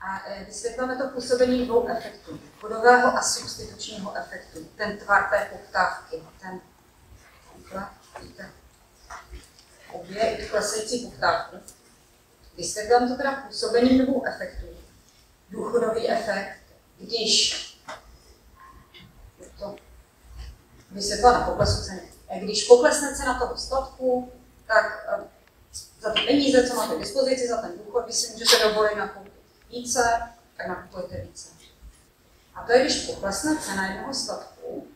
A vysvětlíme to působení dvou efektů. Bodového a substitučního efektu. Ten tvar té poptávky. Ten víte, obě i klesající poptávky. Vysvětlíme to teda působením dvou efektů. Důchodový efekt, když to vysvětlila na poklesu ceny. Když poklesne cena toho statku, tak za ty peníze, co máte k dispozici, za ten důchod, vy si můžete dovolit nakoupit více, tak nakupujete více. A to je, když poklesne cena jednoho statku,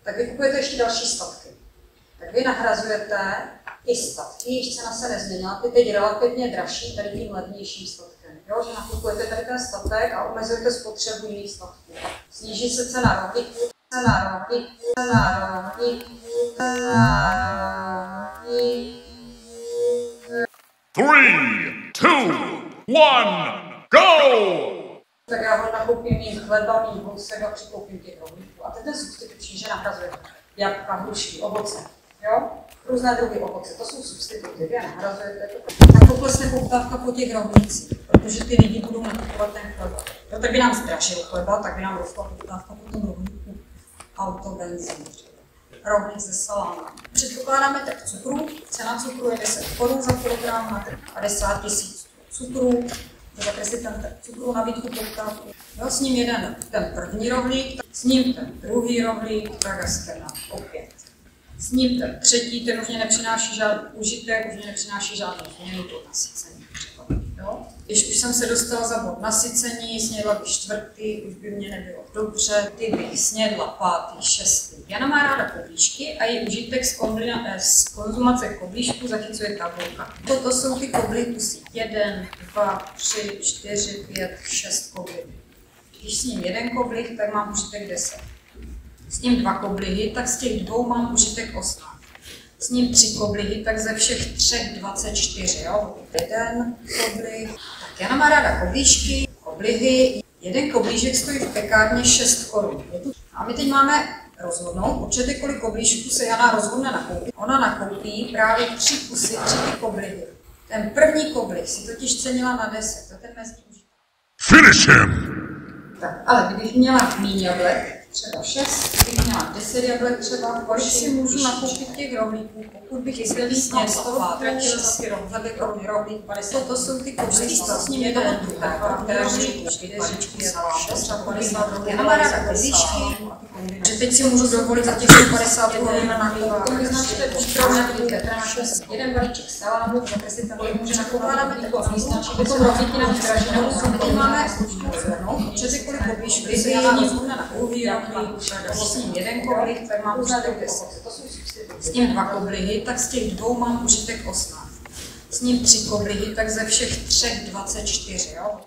tak vy kupujete ještě další statky. Tak vy nahrazujete ty statky, jejichž cena se nezměnila, ty teď relativně dražší, tady tím levnějším statkem. Jo? Že nakupujete tady ten statek a omezujete spotřebu jiných statků. Sníží se cena rohlíků, cena rohlíků. 3, 2, 1, go! Tak já ho nakoupím mít chleba, mít housek a přikoupím těch rohlíků. A to je ten substituční, že nahrazuje jablka, hrušky, ovoce. Jo? Různé druhy ovoce, to jsou substituty, vy je nahrazujete. Tak poklesne poptávka po těch rohlících, protože ty lidi budou nakupovat ten chleba. Jo, tak by nám zdražil chleba, tak by nám rostla poptávka po tom rohlíku. Auto, benzín, rohlík ze salámem. Předpokládáme tak cukru, cena cukru je 10 korun za kilogram, máte 50 000 cukru, zakreslit ten cukru nabídku poptávku. Jo, s ním jeden ten první rohlík, s ním ten druhý rohlík, tak a skrna opět. S ním ten třetí, ten už mě nepřináší žádný užitek, už mě nepřináší žádnou změnu, to nasycení třeba. Jo? Když už jsem se dostala za bod nasycení, snědla bych čtvrtý, už by mě nebylo dobře, ty bych snědla pátý, šestý. Jana má ráda koblížky a její užitek z konzumace koblížku zachycuje tabulka. Toto jsou ty koblíky. 1, 2, 3, 4, 5, 6 koblíků. Když s ním jeden koblík, tak mám užitek 10. S ním 2 koblihy, tak z těch 2 mám užitek 8. S ním 3 koblihy, tak ze všech 3 24, jo? 1 koblih. Tak Jana má ráda koblížky, koblihy. Jeden koblížek stojí v pekárně 6 korun. A my teď máme rozhodnout, určitě kolik koblížků se Jana rozhodne nakoupit. Ona nakoupí právě 3 kusy, 3 koblihy. Ten první koblih si totiž cenila na 10, to je ten mezní užitek. Finish him! Tak, ale kdybych měla míň jablek, třeba 6, kdybych měla 10 jablek třeba, kolik si můžu nakoupit těch rohlíků, pokud bych celý sněd z toho utratila za ty rohlík 50. To jsou ty koblíky, s ním je to druhá, které můžu 4, 5, 6, 50 rohlíků. Já mám ráda koblíčky, že teď si můžu dovolit za těch 150 rohlíků na náklad. To vyznačíte přípravně jeden balíček salámu, zakreslit tam může nakládáme takovou význačí, potom rohlíky nám zdraženou, a teď máme určitě kolik koblíčků se Jana rozhodne na pouhý rohlík, s ním jeden koblih, tak mám užitek 10. S ním 2 koblihy, tak z těch 2 mám užitek 18. S ním 3 koblihy, tak ze všech 3 24, jo?